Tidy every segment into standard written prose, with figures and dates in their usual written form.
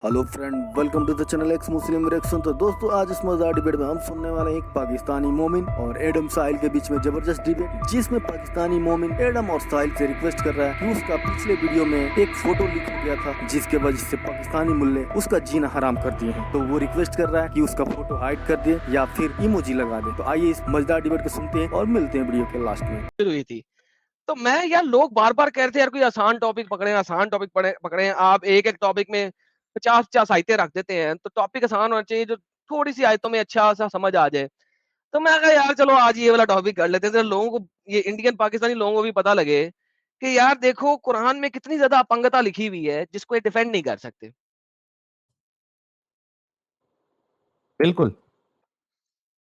Hello friend, welcome to the channel ex Muslim reaction. तो दोस्तों, आज इस मजेदार डिबेट में हम सुनने वाले हैं एक पाकिस्तानी मोमिन और एडम साहिल के बीच में जबरदस्त डिबेट, जिसमें पाकिस्तानी मोमिन एडम और साहिल से रिक्वेस्ट कर रहा है कि उसका पिछले वीडियो में एक फोटो लीक हो गया था, जिसके वजह से पाकिस्तानी मुल्ले उसका जीना हराम कर दिए हैं। तो वो रिक्वेस्ट कर रहा है कि उसका फोटो हाइड कर दे या फिर इमोजी लगा दे। तो आइए इस मजेदार डिबेट को सुनते हैं और मिलते हैं वीडियो के लास्ट में। हुई थी तो मैं यार लोग बार बार कह रहे थे यार कोई आसान टॉपिक पकड़े, आसान टॉपिक पकड़े। आप एक एक टॉपिक में 50-50 आयतें रख देते हैं, तो टॉपिक आसान होना चाहिए जो थोड़ी सी आयतों में अच्छा सा समझ आ जाए। तो मैं कहा यार चलो आज ये वाला टॉपिक कर लेते हैं, तो लोगों को, ये इंडियन पाकिस्तानी लोगों को भी पता लगे कि यार देखो कुरान में कितनी ज्यादा अपंगता लिखी हुई है जिसको ये डिफेंड नहीं कर सकते। बिल्कुल।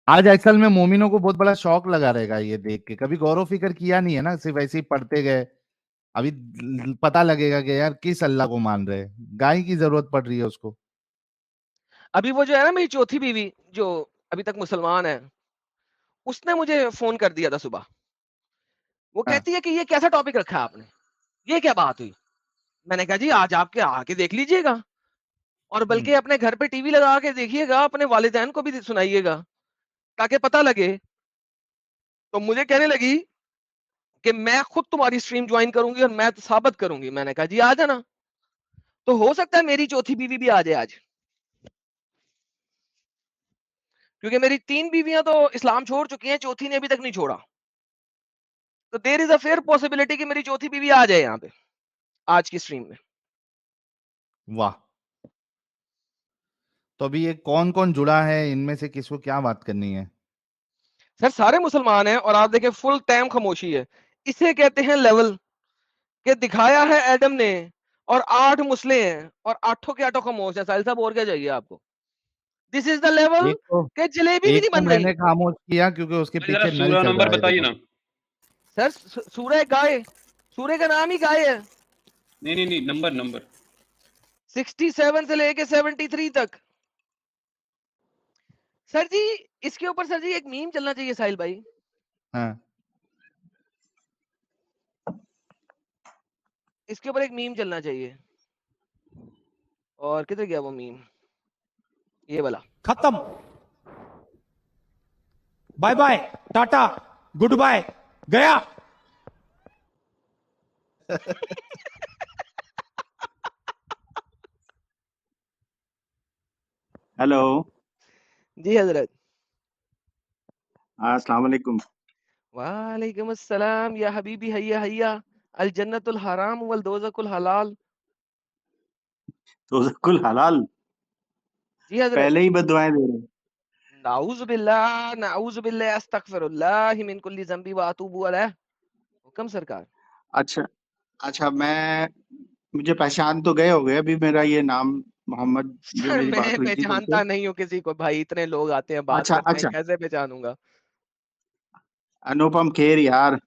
आज असल में मोमिनों को बहुत बड़ा शौक लगा रहेगा ये देख के। कभी गौर फिक्र किया नहीं है ना, सिर्फ ऐसे ही पढ़ते गए। अभी पता लगेगा कि यार किस अल्लाह को मान रहे हैं। गाय की जरूरत पड़ रही है उसको। अभी वो जो है ना मेरी चौथी बीवी, जो अभी तक मुसलमान है, उसने मुझे फोन कर दिया था सुबह। वो हाँ। कहती है कि ये कैसा टॉपिक रखा है आपने, ये क्या बात हुई। मैंने कहा जी आज आपके आके देख लीजिएगा, और हम्म। बल्कि अपने घर पे टीवी लगा के देखिएगा, अपने वालिदैन को भी सुनाइएगा ताकि पता लगे। तो मुझे कहने लगी कि मैं खुद तुम्हारी स्ट्रीम ज्वाइन करूंगी और मैं तो साबित करूंगी। मैंने कहा जी आ जाना। तो हो सकता है मेरी चौथी बीवी भी आ जाए आज, क्योंकि मेरी 3 बीवियां तो इस्लाम छोड़ चुकी हैं, चौथी ने अभी तक नहीं छोड़ा। तो there is a fair possibility कि मेरी चौथी बीवी आ जाए यहाँ पे आज की स्ट्रीम में। वाह। तो अभी ये कौन कौन जुड़ा है, इनमें से किसको क्या बात करनी है? सर सारे मुसलमान हैं और आप देखें फुल टाइम खामोशी है। इसे कहते हैं लेवल, के दिखाया है एडम ने और 8 मुसले हैं और आठों के आठों खामोश है। साहिल साहब और क्या चाहिए आपको? दिस इज द लेवल एक तो के जलेबी भी एक नहीं तो बन रही। मैंने खामोश किया क्योंकि उसके भाई जरा पीछे नल सूरा चल नंबर रहा है, बताइए देखो। ना। सर सूरह गाय, सूर्य का नाम ही गाय है। नहीं नहीं नहीं, नंबर नंबर 67 से लेके 73 तक। सर जी इसके ऊपर सर जी एक मीम चलना चाहिए साहिल भाई। हाँ। इसके ऊपर एक मीम चलना चाहिए। और किधर गया वो मीम? ये वाला। खत्म, bye bye, tata, goodbye, गया। हेलो। जी हजरत। अस्सलाम वालेकुम। वालेकुम अस्सलाम या हबीबी, हैया हैया, अल जन्नतुल हराम वल दोज़कुल हलाल। तो कुल हलाल। जी हजरत। पहले ही बददुआएं दे रहे हैं। नाउज़ु बिल्लाह अस्तगफिरुल्लाह मिन कुल्ली ज़ंबी व अतूबु अलैह। हुक्म सरकार। अच्छा। अच्छा, मुझे पहचान तो गए होगे अभी मेरा ये नाम मोहम्मद, जो सर मेरी मैं बात हुई थी तुमसे। पहचानता नहीं हूँ किसी को भाई, इतने लोग आते हैं बात अच्छा करते हैं, अच्छा। कैसे पहचानूंगा? अनुपम खेर यार।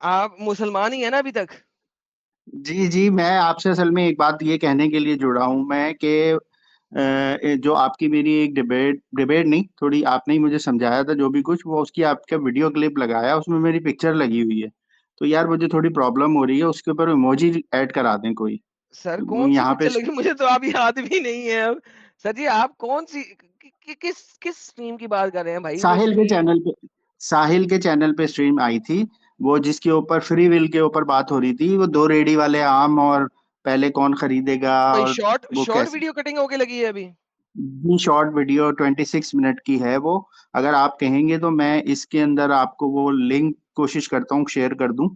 आप मुसलमान ही है ना अभी तक? जी जी, मैं आपसे असल में एक बात ये कहने के लिए जुड़ा हूँ मैं कि जो आपकी मेरी एक डिबेट डिबेट नहीं, थोड़ी आपने ही मुझे समझाया था जो भी कुछ, वो उसकी आपका वीडियो क्लिप लगाया, उसमें मेरी पिक्चर लगी हुई है। तो यार मुझे थोड़ी प्रॉब्लम हो रही है, उसके ऊपर इमोजी ऐड करा दें कोई। सर कौन सी यहाँ पे पिक्चर लगी, मुझे तो अभी याद भी नहीं है अब। सर जी आप कौन सी किस किस स्ट्रीम की बात कर रहे हैं भाई? वो साहिल के स्ट्रीम चैनल पे साहिल के चैनल पे स्ट्रीम आई थी, वो जिसके ऊपर फ्री विल के ऊपर बात हो रही थी, वो दो रेडी वाले आम और पहले कौन खरीदेगा, कोई और शॉर्ट वो शॉर्ट कैसे। वीडियो कटिंग होके लगी है अभी? जी, शॉर्ट वीडियो 26 मिनट की है वो। अगर आप कहेंगे तो मैं इसके अंदर आपको वो लिंक कोशिश करता हूँ शेयर कर दूं,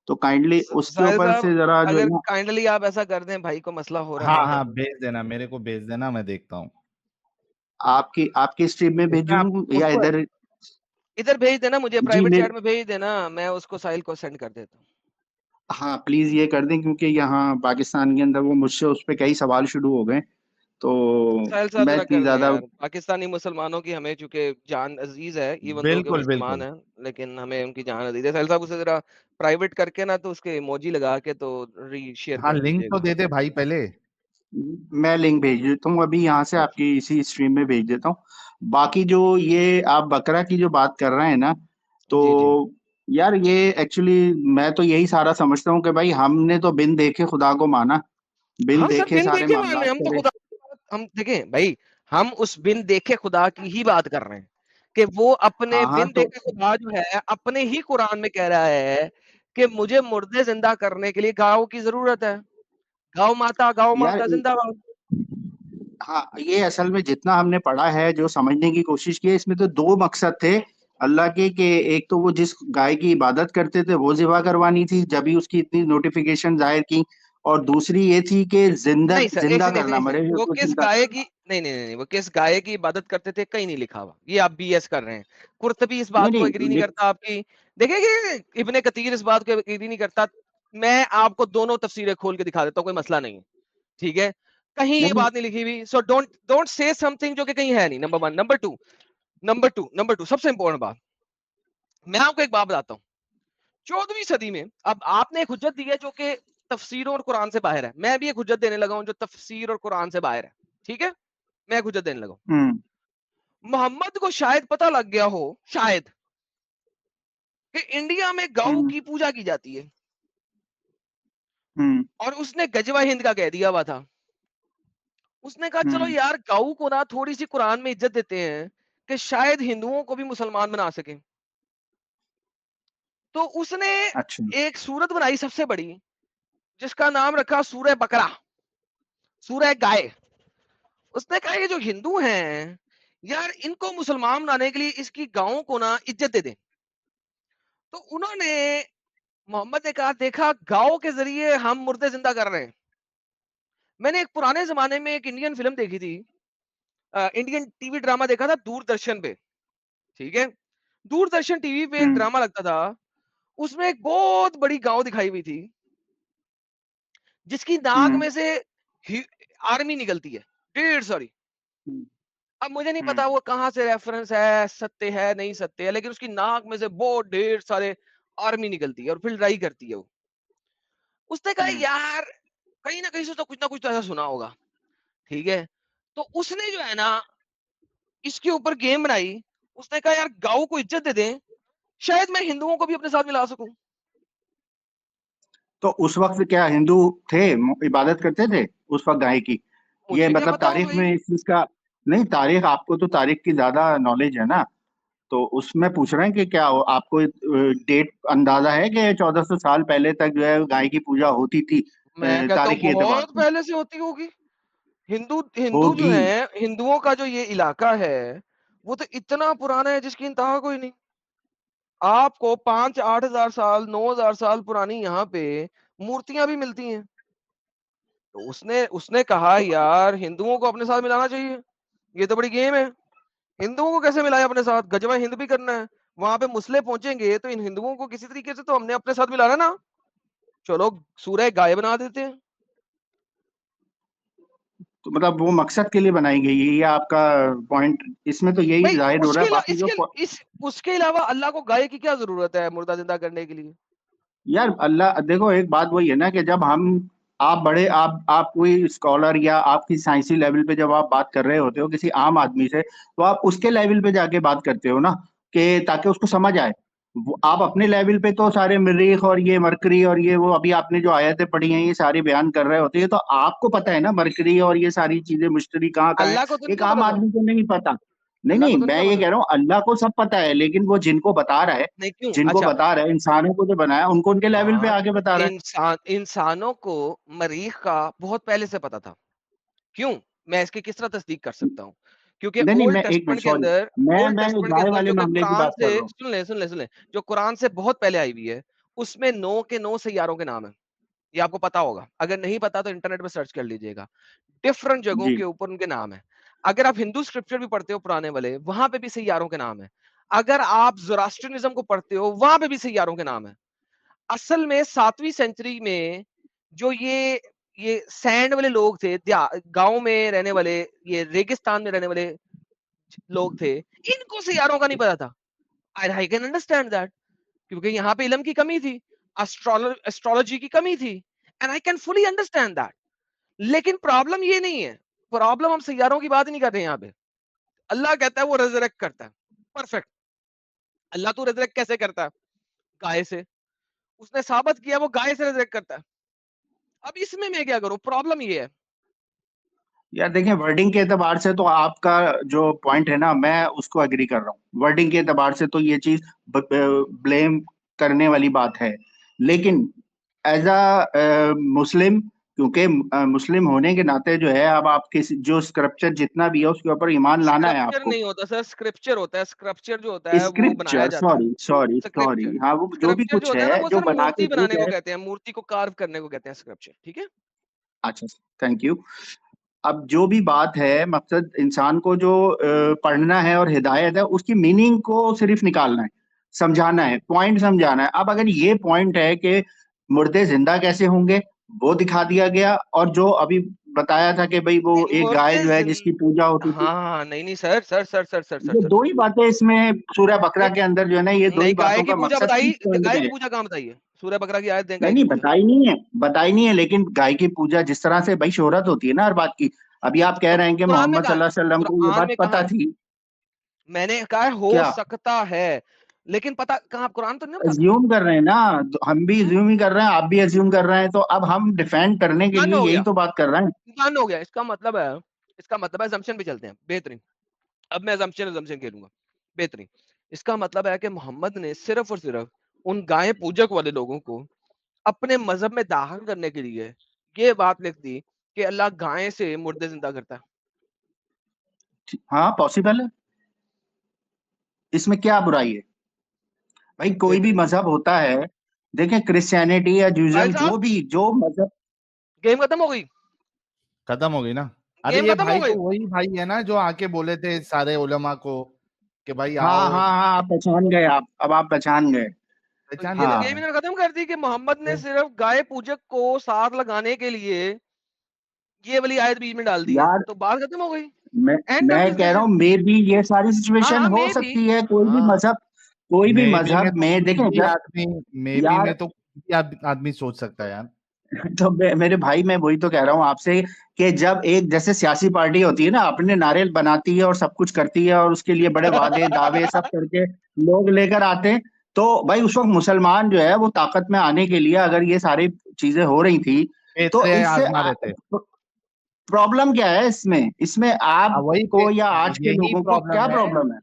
तो काइंडली उसके साहिल ऊपर साहब से जरा जो है अगर ना। काइंडली आप ऐसा कर दें, भाई को मसला हो हाँ रहा है। हाँ, भेज देना, मेरे को भेज देना, मैं देखता हूँ। आपकी आपकी स्ट्रीम में उसमें आप भेजूं या उसको इधर? इधर भेज देना, मुझे जी प्राइवेट मेरे चैट में भेज देना, मैं उसको साहिल को सेंड कर देता हूँ। हाँ प्लीज ये कर दें, क्योंकि यहाँ पाकिस्तान के अंदर वो मुझसे उस पर कई सवाल शुरू हो गए, तो साहिल साहब मैं जरा इतनी कर दें ज्यादा। यार, पाकिस्तानी मुसलमानों की हमें चूंकि जान अजीज है, इवन दो के बिल्कुल मुसलमान बिल्कुल। हैं, लेकिन हमें उनकी जान अजीज है। साहिल साहब उसे जरा प्राइवेट करके ना, तो उसके इमोजी लगा के तो री शेयर हाँ, कर लिंक तो दीजिएगा। दे दे भाई पहले। मैं लिंक भेज देता हूँ अभी यहाँ से, आपकी इसी स्ट्रीम में भेज देता हूँ। बाकी जो ये आप बकरा की जो बात कर रहे हैं ना, तो जी जी। यार ये एक्चुअली मैं तो यही सारा समझता हूँ कि भाई हमने तो बिन देखे खुदा को माना, बिन हाँ सर, देखे बिन सारे देखे मान मामलात हम तो करे। खुदा की बात, हम देखें भाई, हम उस बिन देखे खुदा की ही बात कर रहे हैं कि वो अपने हाँ हाँ, बिन तो देखे खुदा जो है अपने ही कुरान में कह रहा है कि मुझे मुर्दे जिंदा करने के लिए गायों की जरूरत है। गाँव यार माता जिंदाबाद। हाँ, ये असल में जितना हमने पढ़ा है, जो समझने की कोशिश की है, इसमें तो दो मकसद थे अल्लाह के, कि एक तो वो जिस गाय की इबादत करते थे वो ज़िबा करवानी थी, जब भी उसकी इतनी नोटिफिकेशन जाहिर की, और दूसरी ये थी कि जिंदा नहीं सर, एक जिंदा सेकंड, करना, मरे हुए वो को किस जिंदा गाय करना। की, नहीं, वो किस गाय की इबादत करते थे कहीं नहीं लिखा हुआ, ये आप बीएस कर रहे हैं। कुर्तबी इस नहीं बात को एग्री नहीं नहीं करता आपकी। देखिए इब्ने कतीर इस बात को एग्री नहीं करता। मैं आपको दोनों तफसीरें खोल के दिखा देता हूँ, कोई मसला नहीं है, ठीक है। कहीं ये नहीं बात नहीं लिखी हुई, so don't don't say something जो कि कहीं है नहीं। Number one. नंबर टू सबसे इंपॉर्टेंट बात, मैं आपको एक बात बताता हूँ। 14वीं सदी में, अब आपने एक हुज्जत दी है जो कि तफसीरों और कुरान से बाहर है, मैं भी एक हुज्जत देने लगा हूं जो तफसीर और कुरान से बाहर है, ठीक है। मैं एक हुज्जत देने लगा हूं। हम्म मोहम्मद को शायद पता लग गया हो, शायद, कि इंडिया में गौ हम्म की पूजा की जाती है, हम्म और उसने गजवा हिंद का कह दिया हुआ था। उसने कहा चलो हम्म यार गौ को ना थोड़ी सी कुरान में इज्जत देते हैं कि शायद हिंदुओं को भी मुसलमान बना सके। तो उसने अच्छा। एक सूरत बनाई सबसे बड़ी, जिसका नाम रखा सूरह बकरा, सूरह गाय। उसने कहा ये जो हिंदू हैं यार, इनको मुसलमान बनाने के लिए इसकी गांवों को ना इज्जत दे दें। तो उन्होंने, मोहम्मद ने कहा देखा गांव के जरिए हम मुर्दे जिंदा कर रहे हैं। मैंने एक पुराने जमाने में एक इंडियन फिल्म देखी थी, इंडियन टीवी ड्रामा देखा था दूरदर्शन पे, ठीक है। दूरदर्शन टीवी पे एक हम्म ड्रामा लगता था, उसमें एक बहुत बड़ी गांव दिखाई हुई थी, जिसकी नाक हम्म में से आर्मी निकलती है, ढेर सारी। हम्म अब मुझे नहीं हम्म पता वो कहाँ से रेफरेंस है, सत्य है नहीं सत्य है, लेकिन उसकी नाक में से बहुत ढेर सारे आर्मी निकलती है और फिर लड़ाई करती है वो। उसने कहा हम्म। यार कहीं ना कहीं से तो कुछ ना कुछ तो ऐसा सुना होगा, ठीक है। तो उसने जो है ना इसके ऊपर गेम बनाई। उसने कहा यार गाँव को इज्जत दे दें, शायद मैं हिंदुओं को भी अपने साथ मिला सकूं। तो उस वक्त क्या हिंदू थे, इबादत करते थे उस वक्त गाय की? ये मुझे क्या मतलब पता हो तारीख भाई। में इस चीज का नहीं, तारीख आपको तो तारीख की ज्यादा नॉलेज है ना, तो उसमें पूछ रहे हैं कि क्या आपको डेट अंदाजा है कि 1400 साल पहले तक जो है गाय की पूजा होती थी, मैं कहता हूँ तारीखी एतबार बहुत से? पहले से होती होगी। हिंदू हिंदू जो होगी। है, हिंदुओं का जो ये इलाका है वो तो इतना पुराना है जिसकी इंतहा कोई नहीं। आपको 5-8 हजार साल 9 हजार साल पुरानी यहाँ पे मूर्तियां भी मिलती हैं। तो उसने उसने कहा तो यार हिंदुओं को अपने साथ मिलाना चाहिए, ये तो बड़ी गेम है। हिंदुओं को कैसे मिलाए अपने साथ, गजवा हिंद भी करना है। वहां पे मुस्लिम पहुंचेंगे तो इन हिंदुओं को किसी तरीके से तो हमने अपने साथ मिलाना ना। चलो सूरह गाय बना देते हैं। तो मतलब वो मकसद के लिए बनाई गई है, ये आपका पॉइंट इसमें तो यही भाई जाहिर हो रहा उसके है, अलावा बाकी जो इस उसके अलावा अल्लाह को गाय की क्या जरूरत है मुर्दा जिंदा करने के लिए। यार अल्लाह देखो, एक बात वही है ना कि जब हम आप बड़े आप कोई स्कॉलर या आपकी साइंसी लेवल पे जब आप बात कर रहे होते हो किसी आम आदमी से, तो आप उसके लेवल पे जाके बात करते हो ना, कि ताकि उसको समझ आए। आप अपने लेवल पे तो सारे मरीख और ये मरकरी और ये वो अभी आपने जो आयतें पढ़ी हैं ये सारी बयान कर रहे होते हैं, तो आपको पता है ना मरकरी और ये सारी चीजें मुश्तरी कहाँ कहाँ है। अल्लाह को तो नहीं एक ना आम पता था। आदमी को नहीं पता। नहीं अल्लाह नहीं, को तो नहीं मैं ना ये पता कह था। रहा हूँ अल्लाह को सब पता है, लेकिन वो जिनको बता रहा है, नहीं क्यों, जिनको अच्छा। बता रहा है, इंसानों को जो बनाया उनको उनके लेवल पे हाँ, आगे बता रहा है। इंसानों को मरीख का बहुत पहले से पता था। क्यों, मैं इसकी किस तरह तस्दीक कर सकता हूँ। क्योंकि नहीं नहीं, ओल्ड मैं एक मिनट टेस्टमेंट के सॉरी, अंदर, मैं गाय वाले जो कि मामले की कुरान बात कर से, रहा हूँ। सुन ले, जो कुरान से बहुत पहले आई हुई है, उसमें 9 के 9 सैयारों के नाम है। ये आपको पता होगा, अगर नहीं पता तो इंटरनेट पे सर्च कर लीजिएगा। डिफरेंट जगहों जी। के ऊपर उनके नाम है। अगर आप हिंदू स्क्रिप्चर भी पढ़ते हो पुराने वाले, वहां पे भी सैयारों के नाम है। अगर आप ज़ोरास्ट्रियनिज्म को पढ़ते हो, वहां पे भी सैयारों के नाम है। असल में 7वीं सेंचुरी में जो ये सैंड वाले लोग थे, गांव में रहने वाले, ये रेगिस्तान में रहने वाले लोग थे, इनको सैयारों का नहीं पता था। आई कैन अंडरस्टैंड दैट, क्योंकि यहाँ पे इल्म की कमी थी, एस्ट्रोलॉजी की कमी थी, and I can fully understand that. लेकिन प्रॉब्लम ये नहीं है, प्रॉब्लम हम सैयारों की बात नहीं कर रहे हैं यहाँ पे। अल्लाह कहता है वो रेजरेक्ट करता है, परफेक्ट। अल्लाह तो रेजरेक्ट कैसे करता है, गाय से। उसने साबित किया वो गाय से रेजरेक्ट करता है। अब इसमें मैं क्या करूं, प्रॉब्लम ये है। यार देखिए, वर्डिंग के एतबार से तो आपका जो पॉइंट है ना, मैं उसको एग्री कर रहा हूँ। वर्डिंग के एतबार से तो ये चीज ब्लेम करने वाली बात है, लेकिन एज अ मुस्लिम, क्योंकि मुस्लिम होने के नाते जो है, अब आप किसी जो स्क्रिप्चर जितना भी है उसके ऊपर ईमान लाना है स्क्रिप्चर आपको। नहीं होता सर, स्क्रिप्चर होता है। स्क्रिप्चर जो होता है वो बनाया स्क्रिप्चर, जाता है। सॉरी सॉरी स्क्रिप्चर, सॉरी, हाँ वो जो भी स्क्रिप्चर जो कुछ होता है ना है वो जो सर बना के मूर्ति ठीक बनाने को है। कहते हैं, मूर्ति को कार्व करने को कहते हैं स्क्रिप्चर, ठीक है। अच्छा, थैंक यू। अब जो भी बात है, मकसद इंसान को जो पढ़ना है और हिदायत है, उसकी मीनिंग को सिर्फ निकालना है, समझाना है, पॉइंट समझाना है। अब अगर ये पॉइंट है कि मुर्दे जिंदा कैसे होंगे, वो दिखा दिया गया, और जो अभी बताया था कि भाई वो एक गाय मुर्दे जो है जिसकी पूजा होती थी, हाँ, नहीं नहीं sir sir sir sir sir sir ये सर दो ही बातें इसमें सूरह बकरा ये के अंदर जो है ना, ये दो ही नहीं, गाय बातों की का पूजा मकसद बताई, इस पॉइंट गाय में की है। पूजा कहाँ बताई है? सूर्य बकरा की आयत दें नहीं गाय की नहीं, पूजा। बताई नहीं है, लेकिन गाय की पूजा जिस तरह से भाई शोहरत होती है ना हर बात की। अभी आप कह तो रहे हैं कि कुरान में मोहम्मद कहा है, सल्लल्लाहु अलैहि वसल्लम को ये कुरान बात में कहा पता है, थी। मैंने कहा है हो क्या सकता है, लेकिन पता कहाँ, कुरान तो नहीं बताता। अज्यूम कर रहे हैं ना, तो हम भी अज्यूम ही कर रहे हैं, आप भी अज्यूम कर रहे हैं, तो अब हम डिफेंड करने के डन लिए हो यही गया, तो बात कर रहे हैं। डन हो गया, इसका मतलब है assumption पे चलते हैं, बेहतरीन। अब मैं assumption खेलूंगा, बेहतरीन। इसका मतलब है कि मोहम्मद ने सिर्फ और सिर्फ उन गाय पूजक वाले लोगों को अपने मजहब में दाखिल करने के लिए ये बात लिख दी कि अल्लाह गाय से मुर्दे जिंदा करता है। हाँ पॉसिबल है, इसमें क्या बुराई है भाई? कोई भी बेहतरीन। मजहब होता है, देखें क्रिश्चियनिटी या साहिल जूइज्म, साहब, जो भी जो मजहब। गेम खत्म हो गई, खत्म हो गई ना। अरे गेम ये खत्म हो भाई गई। तो वही भाई है ना जो आके बोले थे सारे उलमा को कि भाई हाँ आओ। हाँ हाँ, आप पहचान गए, आप अब आप पहचान गए। तो पहचान ये तो गया गेम मैं। इन्होंने खत्म कर दी कि मोहम्मद ने सिर्फ गाय पूजक को साथ लगाने के लिए ये वाली आयत बीच में डाल दी है, यार तो बात खत्म हो गई। मैं एंड ऑफ मैं कह रहा डिस्कशन। हूँ, मे भी ये सारी हाँ सिचुएशन हाँ, हो मे भी। सकती है। हाँ, कोई भी मे बी में मजहब तो में कोई देखें भी जब, आदमी, मे बी में यार तो कोई भी आदमी सोच सकता है यार। तो मेरे भाई, मैं वही तो कह रहा हूँ आपसे कि जब एक जैसे सियासी पार्टी होती है ना, अपने नारे बनाती है और सब कुछ करती है, और उसके लिए बड़े वादे दावे सब करके लोग लेकर आते हैं, तो भाई उस वक्त मुसलमान जो है वो ताकत में आने के लिए, अगर ये सारी चीजें हो रही थी, तो पैसे इससे आजमा रहे थे। प्रॉब्लम क्या है? इसमें हाँ वही आपको या आज के यही लोगों को प्रॉब्लम क्या है। प्रॉब्लम है?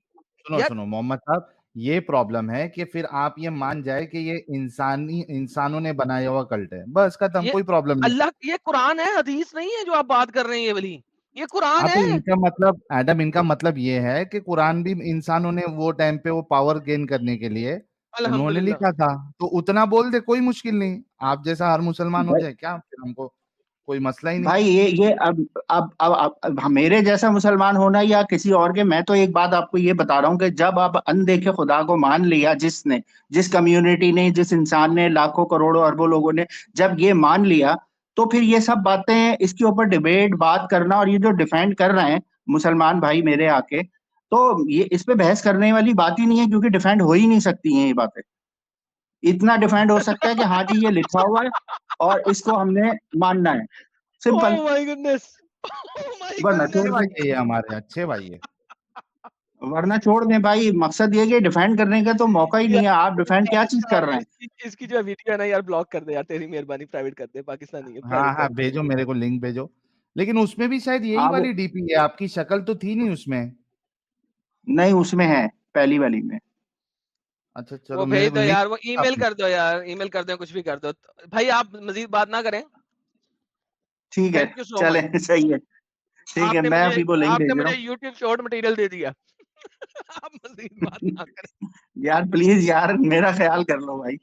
सुनो यार सुनो मोहम्मद साहब, ये प्रॉब्लम है कि फिर आप ये मान जाए कि ये इंसानों ने बनाया हुआ कल्ट है, बस खत्म, ये कोई प्रॉब्लम नहीं। अल्लाह, ये कुरान है, हदीस नहीं है जो आप बात कर रहे हैं, ये वाली, ये कुरान हाँ तो है। इनका मतलब एडम, इनका मतलब ये है कि कुरान भी इंसानों ने वो टाइम पे वो पावर गेन करने के लिए उन्होंने अल्हम्दुलिल्लाह। लिखा था, तो उतना बोल दे, कोई मुश्किल नहीं। आप जैसा हर मुसलमान हो जाए क्या, फिर हमको कोई मसला ही नहीं। भाई ये अब मेरे जैसा मुसलमान होना या किसी और के, मैं तो एक बात आपको ये बता रहा हूँ कि जब आप अनदेखे खुदा को मान लिया, जिसने, जिस कम्युनिटी ने, जिस इंसान ने, लाखों करोड़ों अरबों लोगों ने जब ये मान लिया, तो फिर ये सब बातें, इसके ऊपर डिबेट बात करना, और ये जो डिफेंड कर रहे हैं मुसलमान भाई मेरे आके, तो ये इस पे बहस करने वाली बात ही नहीं है, क्योंकि डिफेंड हो ही नहीं सकती हैं ये बातें। इतना डिफेंड हो सकता है कि हाँ जी ये लिखा हुआ है और इसको हमने मानना है, simple. Oh my goodness, oh my वरना अच्छे छोड़ गुडनेस। दें, भाई है ये हमारे, अच्छे भाई है। वरना छोड़ दें भाई। मकसद ये कि डिफेंड करने का तो मौका ही नहीं है, आप डिफेंड क्या चीज कर रहे हैं? इसकी जो वीडियो है ना यार, ब्लॉक कर दे यार, तेरी मेहरबानी, प्राइवेट कर दे, पाकिस्तानी है, हाँ प्राइवेट कर हाँ दे। भेजो, मेरे को लिंक भेजो। लेकिन उसमें भी शायद यही हाँ वो, वाली डीपी है, आपकी शक्ल तो थी नहीं उसमें। नहीं उसमें है, पहली वाली में। अच्छा वो चलो, मेरे भेज को दो लिंक यार, वो ईमेल कर दो यार, ईमेल कर दो, कुछ भी कर दो भाई, आप मजीद बात ना करें। ठीक है, थैंक यू सो चले, मच। सही है, ठीक है, आपने मैं मुझे अभी वो लिंक आपने भेज रहा मुझे हूँ। YouTube शॉर्ट मटेरियल दे दिया। आप मजीद बात ना करें। यार प्लीज यार, मेरा ख्याल कर लो भाई।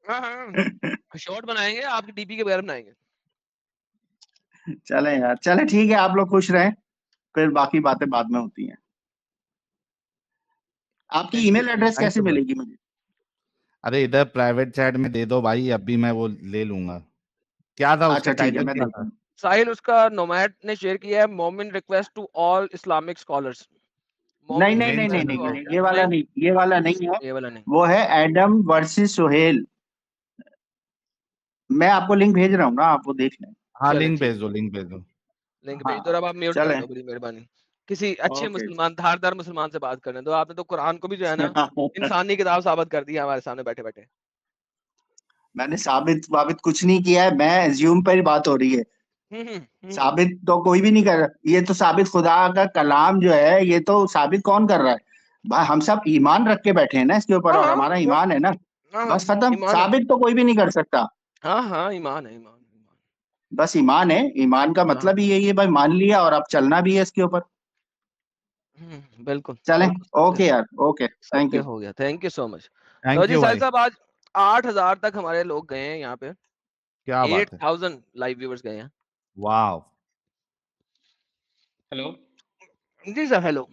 हाँ हाँ, शॉर्ट बनाएंगे, आपकी डीपी के बगैर बनाएंगे। चले यार, चले, ठीक है, आप लोग खुश रहें, फिर बाकी बातें बाद में होती हैं। आपकी thank you email so address much. Thank कैसे यू भाई। मिलेगी मुझे? अरे इधर प्राइवेट चैट में दे दो भाई, अभी मैं वो ले लूंगा। क्या था उसका अच्छा ठीक है, टाइटल, मैं क्या देता था? हूँ। साहिल, उसका नोमैड ने शेयर किया है, मोमिन request to all Islamic scholars. नहीं मोमिन नहीं नहीं नहीं रिक्वेस्ट मेंशन टू नहीं ऑल। नहीं नहीं, क्या? ये वाला नहीं, नहीं, ये वाला नहीं है। ये वाला नहीं। वो है एडम वर्सेस सोहेल। मैं आपको लिंक भेज रहा हूँ ना, आप वो देख लें। हाँ चले लिंक ठीक भेज है, दो, लिंक भेज दो। लिंक भेज दो, हाँ, अब आप म्यूट कर चलें, दो, बड़ी मेहरबानी। किसी अच्छे ओके। मुसलमान, धारदार मुसलमान से बात करने दो। आपने तो कुरान को भी जो है ना, इंसानी किताब साबित कर दिया हमारे सामने बैठे बैठे। मैंने साबित वाबित कुछ नहीं किया है, मैं एज्यूम पर ही बात हो रही है। साबित तो कोई भी नहीं कर रहा, ये तो साबित खुदा का कलाम जो है, ये तो साबित कौन कर रहा है भाई? हम सब ईमान रख के बैठे हैं ना इसके ऊपर, और हाँ हमारा ईमान है ना, हाँ बस खत्म। ईमान है। साबित तो कोई भी नहीं कर सकता, हाँ हाँ ईमान है, ईमान ईमान। बस ईमान है। ईमान का हाँ मतलब ही यही है भाई, मान लिया और अब चलना भी है इसके ऊपर। बिल्कुल चलें, बिल्कुल सत्य, ओके यार, ओके, थैंक सत्य यू। हो गया। Thank you so much. तो थैंक जी यू साहिल भाई, साहब, आज 8,000 तक हमारे लोग गए हैं यहाँ पे। क्या बात है, 8,000 लाइव व्यूअर्स गए हैं। वाह। हेलो। जी सर, हेलो।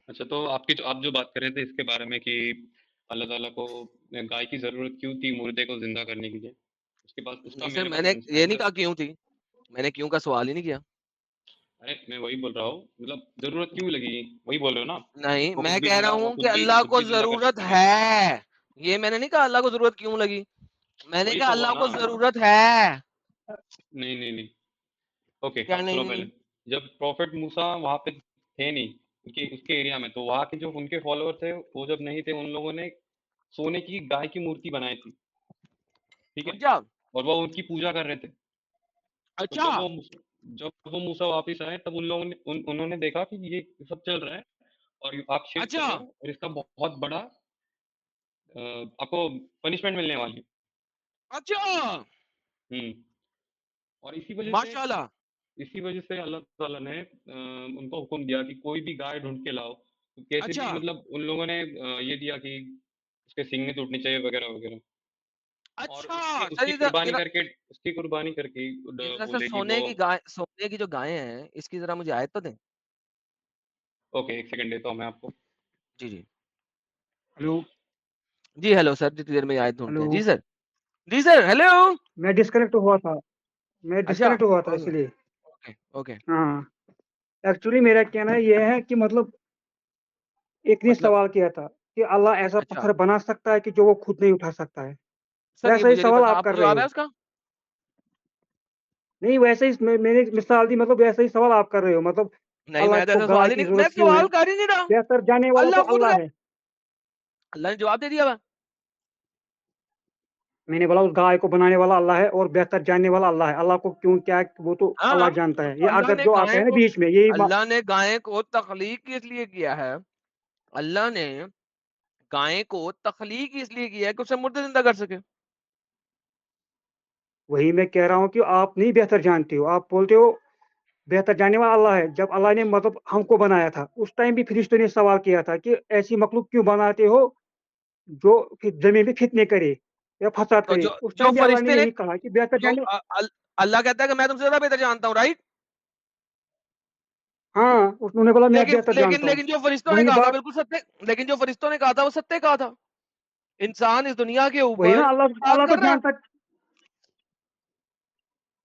अच्छा, तो आप जो बात कर रहे थे इसके बारे में कि अल्लाह ताला को गाय की जरूरत क्यों थी मुर्दे को जिंदा करने के लिए, उसके बाद उसका नहीं सर, मेरे पास मैंने ये नहीं आंसर। कहा क्यों थी, मैंने क्यों का सवाल ही नहीं किया। अरे मैं वही बोल रहा हूँ, मतलब जरूरत क्यों लगी, वही बोल रहे हो ना? नहीं, वो खुद मैं भी कह रहा जिंदा, वो हूँ कि अल्लाह खुद को भी जिंदा कर जरूरत सकते थे। है। ये मैंने नहीं कहा अल्लाह को जरूरत क्यों लगी, मैंने वही कहा तो हुआ अल्लाह ना। को जरूरत है। नहीं नहीं नहीं, ओके क्या नहीं सुनो नहीं? पहले। जब प्रॉफिट मूसा वहां पे थे नहीं, उनके उसके एरिया में, तो वहां के जो उनके फॉलोअर थे वो जब नहीं थे, उन लोगों ने सोने की गाय की मूर्ति बनाई थी, ठीक है, अच्छा और वो उनकी पूजा कर रहे थे। तो अच्छा जब वो मूसा वापिस आए, तब उन लोगों ने उन्होंने देखा कि ये सब चल रहा है और आप शिरक कर अच्छा रहे हो, और इसका बहुत बड़ा आपको पनिशमेंट मिलने वाली है। अच्छा, हम्म। और माशाल्लाह। इसी वजह से अल्लाह ताला ने उनको हुक्म दिया कि कोई भी गाय ढूंढ के लाओ। तो कैसे अच्छा भी मतलब उन लोगों ने ये दिया कि उसके सींग नहीं टूटनी चाहिए, वगैरह वगैरह। और अच्छा सर, उसकी कुर्बानी करके इधर से बोले कि वो। सोने की जो गायें हैं, इसकी जरा मुझे आयत तो दें। ओके, एक सेकंड देता हूँ मैं आपको। जी जी हेलो। जी, हेलो सर, जितनी देर में आयत ढूंढते हेलो। हैं। जी सर, जी सर, हेलो। मैं डिस्कनेक्ट हुआ था, मैं अच्छा, डिस्कनेक्ट हुआ था ओके इसलिए। Okay okay. हाँ, एक्चुअली मेरा कहना यह है कि मतलब एक ने मतलब सवाल किया था कि अल्लाह ऐसा अच्छा पत्थर बना सकता है कि जो वो खुद नहीं उठा सकता है। सर, ये वैसा ही मुझे नहीं सवाल पता, आप आपको कर रहे जवाब है हो। उसका? नहीं, वैसे ही मैंने मिसाल दी, मतलब वैसा ही सवाल आप कर रहे हो, मतलब नहीं, अल्लाह मैं तो को ऐसा गाय सवाल ही की नहीं, मैं जरूरत क्यों है? सवाल कर ही नहीं रहा। बेहतर जाने वाला तो अल्लाह पूछ अल्लाह रहा, है। अल्लाह ने जवाब दे दिया। मैंने बोला उस गाय को बनाने वाला अल्लाह है और बेहतर जानने वाला अल्लाह है। अल्लाह को क्यों क्या वो तो हाँ, अल्लाह जानता है। तो ये अगर जो आप कहें ना बीच में यही अल्लाह ने गाय को तख्लीक इसलिए किया है, अल्लाह ने गाय को तख्लीक इसलिए किया है कि उसे मुर्दे जिंदा कर सके। वही मैं कह रहा हूँ कि आप नहीं बेहतर जानते हो। आप बोलते हो बेहतर जानने वाला अल्लाह है। जब अल्लाह ने मतलब हमको बनाया था, उस टाइम भी फरिश्तों ने सवाल किया था कि ऐसी मखलूक क्यों बनाते हो जो फिर ज़मीन पे फितने करे या फ़साद तो करे। जो उस जो टाइम भी अल्लाह ने फरिश्ते ने यही कहा कि बेहतर जो जानने। अल्लाह कहता है कि मैं तुमसे ज्यादा बेहतर जानता हूँ, राइट? हाँ, उन्होंने बोला मैं लेकिन बेहतर लेकिन जानता हूँ। लेकिन जो फरिश्तों ने वही कहा था बात, बिल्कुल सत्य, लेकिन जो फरिश्तों ने कहा था वो सत्य कहा था। इंसान इस दुनिया के वही ना ऊपर बात अल्लाह तो कर रहा है। जानता।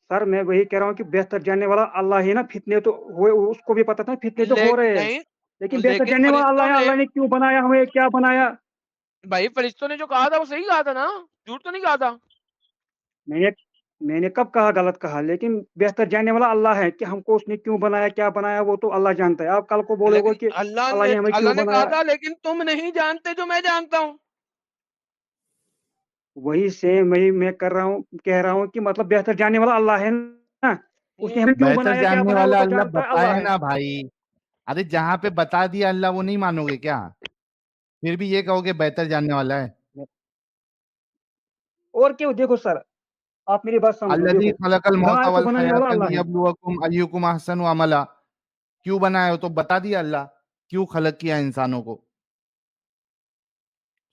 सर मैं वही कह रहा हूँ कि बेहतर जानने वाला अल्लाह ही ना। फितने तो हुए, उसको भी पता था फितने तो हो रहे हैं, नहीं, लेकिन बेहतर लेकिन जानने वाला फरिश्तों अल्लाह है। ने, अल्लाह ने क्यों बनाया, हमें क्या बनाया। भाई फरिश्तों ने जो कहा था वो सही कहा था ना, झूठ तो नहीं कहा था। मैंने मैंने कब कहा गलत कहा? लेकिन बेहतर जानने वाला अल्लाह है कि हमको उसने क्यों बनाया, क्या बनाया, वो तो अल्लाह जानता है। आप कल को बोलोगे लेकिन कि अल्लाह ने हमें अल्लाह क्यों ने कहा बनाया। था लेकिन तुम नहीं जानते जो मैं जानता हूँ। वही सेम वही मैं कर रहा हूँ, कह रहा हूँ कि मतलब बेहतर जानने वाला अल्लाह है ना। उसने हमें क्यों बेहतर बनाया, क्या जानने बनाया, वो वाला तो अल्लाह जानता है, अल्लाह बताए है। ना भाई। अरे जहां पे बता दिया अल्लाह, वो नहीं मानोगे क्या? फिर भी ये कहोगे बेहतर जानने वाला है। और क्यों? देखो सर, आप मेरी बात समझो। अल्लज़ी देखो, खलक़ल मौत गाय को वल बनाने वाला हयात अल्लाह है। लियब्लुवकुम अय्युकुम अहसनु अमला। क्यों बनाया हो तो बता दिया अल्लाह, क्यों खलक किया इंसानों को।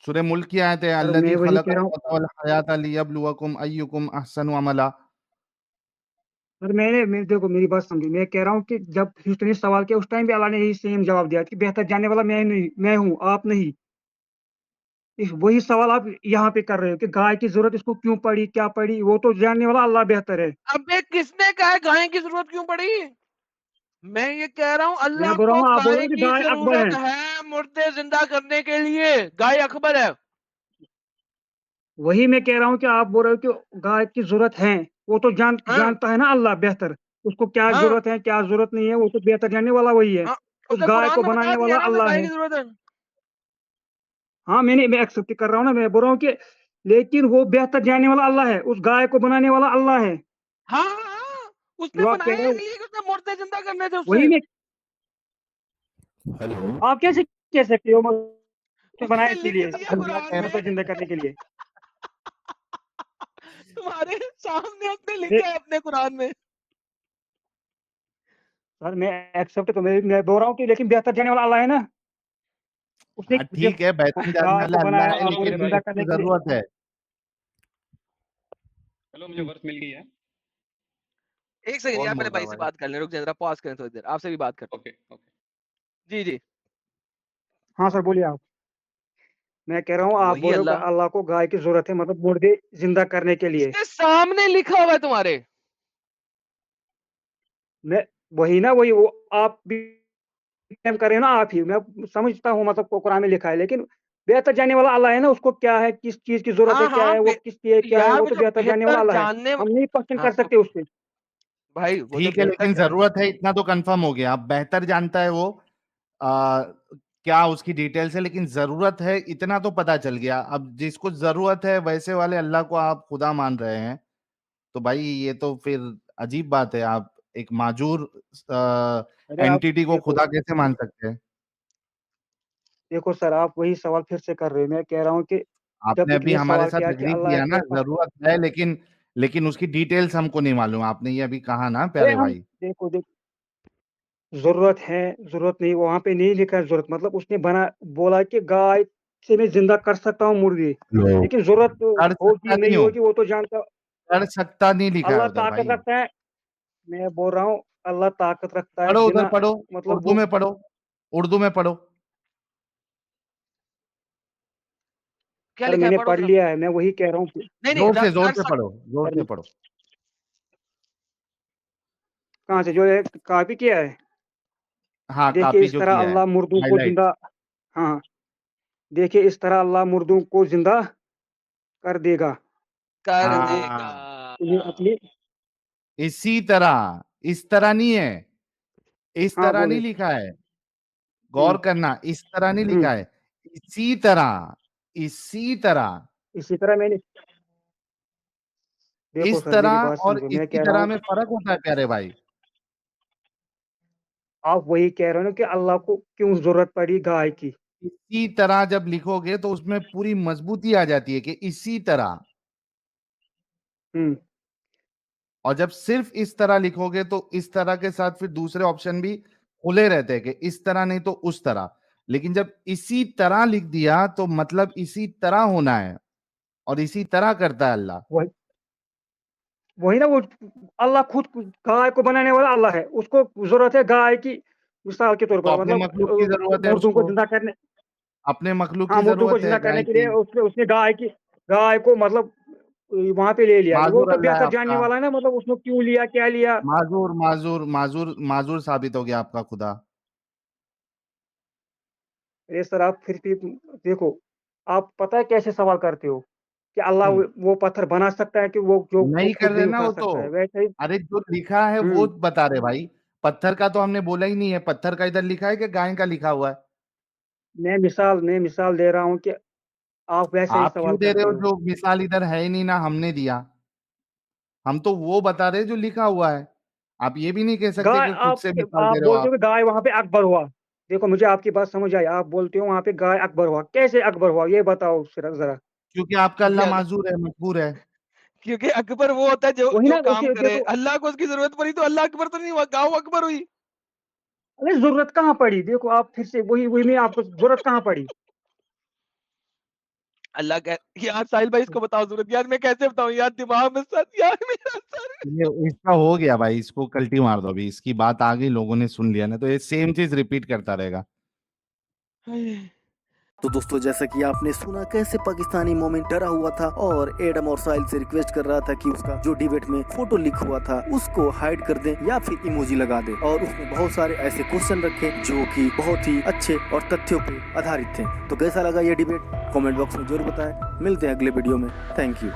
सूरह मुल्क की आयत है, सर मैं अल्लज़ी वही कह खलक़ल रहा हूँ। मौत वल हयात लियब्लुवकुम अय्युकुम अहसनु अमला। सर मैं देखो मेरी बात समझो। मैं कह रहा हूँ कि जब ह्यूस्टन ने सवाल किया, उस टाइम भी अल्लाह ने यही सेम जवाब दिया कि बेहतर जानने वाला मैं नहीं, मैं हूँ, आप नहीं। वही सवाल आप यहाँ पे कर रहे हो कि गाय की जरूरत इसको क्यों पड़ी, क्या पड़ी, वो तो जानने वाला अल्लाह बेहतर है। अबे किसने कहा गाय की जरूरत क्यों पड़ी? मैं ये कह रहा हूँ मैं अल्लाह बोल रहा को हूँ, आप बोल रहे गाय हो कि की गाय अकबर जरूरत है। है मुर्दे जिंदा करने के लिए, गाय अकबर है। वही मैं कह रहा हूँ कि आप बोल रहे हो कि गाय की जरूरत है। वो तो हाँ जानता है ना अल्लाह बेहतर। उसको क्या हाँ जरूरत है, क्या जरूरत नहीं है, वो तो बेहतर जानने वाला वही है। हाँ, उस उसने गाय कुरान को में बता बनाने दिया वाला ना हमें अल्लाह गाय है। की जरूरत है। हाँ, मैं एक्सेप्ट कर रहा हूँ ना। मैं बोल रहा हूँ कि लेकिन वो बेहतर जानने वाला अल्लाह है, उस गाय को बनाने वाला अल्लाह है। हाँ, हाँ, उसने जो आप कह बनाया रहे हो नहीं है कि उसने मुर्दे जिंदा करने थे वही उससे। मैं हेलो आप कैसे कह सकते हो उसने बनाया उसने लिख इसीलिए दिया कुरान मुर्दा में। जिंदा करने के लिए। तुम्हारे सामने उसने ये लिखा है अपने कुरान में। सर मैं एक्सेप्ट तो मैं बोल रहा हूँ कि लेकिन बेहतर जानने वाला अल्लाह है ना। उसने हाँ ठीक है, बेहतर जानने गाय वाला को अल्लाह बनाया है, चलो आपको मेरे लेकिन जिंदा भाई, करने इसकी के लिए। जरूरत है। चलो मुझे वर्ष मिल गई है। एक सेकंड कौन यार, बोल पहले रहा भाई है से भाई? बात कर लें, रुक जरा पॉज करें थोड़ी देर, आपसे भी बात करते ओके ओके। हैं। जी। हाँ सर बोलिए आप। मैं कह रहा हूँ आप वही बोल रहे हो कि अल्लाह अल्लाह को गाय की जरूरत है मतलब मुर्दे जिंदा करने के लिए। उसके सामने लिखा हुआ है तुम्हारे। मैं वही ना वही वो आप भी क्लेम कर रहे हो ना आप ही। मैं समझता हूँ मतलब कुरान में लिखा है लेकिन बेहतर जानने वाला अल्लाह है ना। उसको क्या है किस चीज की जरूरत है हाँ, क्या हाँ, है वो किस लिए क्या है यार वो वो तो जो बेहतर जानने वाला बेहतर अल्लाह है। जानने हम नहीं क्वेश्चन हाँ, कर तो सकते उससे। भाई वो जो ठीक है, बेहतर लेकिन जान जरूरत है इतना तो कंफर्म हो गया। अब बेहतर जानता है वो आ, क्या उसकी डिटेल्स है, लेकिन जरूरत है इतना तो पता चल गया। अब जिसको जरूरत है वैसे वाले अल्लाह को आप खुदा मान रहे हैं, तो भाई ये तो फिर अजीब बात है। आप एक माजूर अरे आप एंटिटी को देखो खुदा कैसे मान सकते हैं? देखो सर आप वही सवाल फिर से कर रहे हो। मैं कह रहा हूँ कि जब आपने अभी इसने हमारे सवाल साथ किया कि एग्री अल्लाह किया ना, के पास। जरूरत है, लेकिन लेकिन उसकी डिटेल्स हमको नहीं मालूम। आपने ये अभी कहा ना अरे प्यारे हम भाई। देखो जरूरत है जरूरत नहीं वहां पे नहीं लिखा है जरूरत मतलब उसने बना बोला कि गाय से मैं जिंदा कर सकता हूँ मुर्गी। लो, लेकिन जरूरत कर होगी सकता नहीं नहीं हो, होगी वो तो जानता। कर सकता नहीं लिखा है अल्लाह उधर ताकत भाई। रखता है। मैं बोल रहा हूँ अल्लाह ताकत रखता है पढ़ो उधर, बिना पढ़ो, मतलब उर्दू वो। में पढ़ो, उर्दू में पढ़ो। क्या सर लिखा है, मैंने पढ़ो पढ़ जरा। लिया है मैं वही कह रहा हूँ नहीं, नहीं, जोर कर से सक पढ़ो, जोर सर से पढ़ो। कहाँ से जो है कॉपी किया है। हाँ, देखिए कॉपी इस जो तरह किया है, अल्लाह मुर्दों को हाईलाइट। जिंदा। हाँ देखिए इस तरह अल्लाह मुर्दों को जिंदा कर देगा। कर तो वो देगा। हाँ, ये अपनी। इसी तरह, इस तरह नहीं है, इस हाँ तरह नहीं बोले। लिखा है। गौर हम्म करना, इस तरह नहीं हम्म लिखा है, इसी तरह, इसी तरह। इसी तरह मैंने देखो इस सर मेरी तरह बात और समझो मैं इसी कह रहा तरह हूँ में फर्क होता है प्यारे भाई। आप वही कह रहे हो ना कि अल्लाह को क्यों जरूरत पड़ी गाय की। इसी तरह जब लिखोगे तो उसमें पूरी मजबूती आ जाती है कि इसी तरह। हम्म और जब सिर्फ इस तरह लिखोगे तो इस तरह के साथ फिर दूसरे ऑप्शन भी खुले रहते हैं कि इस तरह नहीं तो उस तरह। लेकिन जब इसी तरह लिख दिया तो मतलब इसी तरह होना है, और इसी तरह करता है अल्लाह। वही वही ना वो अल्लाह खुद गाय को बनाने वाला अल्लाह है। उसको जरूरत है गाय की मिसाल के तौर तो पर अपने मतलब मखलूक की जरूरत है मुर्दों को उसको, जिंदा करने। अपने मखलूक हाँ की मुर्दों को जरूरत जिंदा है करने गाय के लिए की। उसने गाय को मतलब वहां पे ले लिया वो माजूर तो अल्लाह है बेहतर जानने आपका, वाला है ना मतलब उसने क्यों लिया क्या लिया। माजूर माजूर माजूर माजूर साबित हो गया आपका खुदा। अरे सर आप फिर भी देखो आप पता है कैसे सवाल करते हो कि अल्लाह हम्म वो पत्थर बना सकता है कि वो नहीं कर खुद रहे नहीं ना उठा वो तो। सकता है वैसे ही। अरे जो लिखा है वो हम्म बता रहे भाई। पत्थर का तो हमने बोला ही नहीं है। पत्थर का इधर लिखा है कि गाय का लिखा हुआ है? मैं मिसाल दे रहा हूँ कि आप वैसे ही आप सवाल क्यों दे रहे करते हो? हो। जो मिसाल इधर है ही नहीं ना, हमने दिया। हम तो वो बता रहे जो लिखा हुआ है। आप ये भी नहीं कह सकते गाय कि खुद से मिसाल आप दे रहे हो बोलते आप। हो कि गाय वहां पे अकबर हुआ। देखो मुझे आपकी बात समझ आई आप बोलते हो वहां पे गाय अकबर हुआ कैसे अकबर हुआ ये बताओ जरा। क्योंकि आपका क्योंकि अल्लाह माजूर है, मजबूर है। क्योंकि अकबर वो होता है जो वही जो ना काम उसे करे। देखो। अल्लाह को उसकी जरूरत पड़ी तो अल्लाह अकबर तो नहीं हुआ, गाँव अकबर हुई। अरे जरूरत कहाँ पड़ी देखो आप फिर से वही वही में आपको जरूरत कहाँ पड़ी। अल्लाह कह यार साहिल भाई इसको बताओ जरूरत, यार मैं कैसे बताऊं यार, दिमाग में सर यार मेरा सर। ये इसका हो गया भाई, इसको कल्टी मार दो अभी। इसकी बात आ गई, लोगों ने सुन लिया ना, तो ये सेम चीज रिपीट करता रहेगा। तो दोस्तों जैसा कि आपने सुना कैसे पाकिस्तानी मोमिन डरा हुआ था और एडम और साहिल से रिक्वेस्ट कर रहा था कि उसका जो डिबेट में फोटो लिख हुआ था उसको हाइड कर दे या फिर इमोजी लगा दे। और उसने बहुत सारे ऐसे क्वेश्चन रखे जो कि बहुत ही अच्छे और तथ्यों पे आधारित थे। तो कैसा लगा ये डिबेट कमेंट बॉक्स में जरूर बताएं। मिलते हैं अगले वीडियो में। Thank you.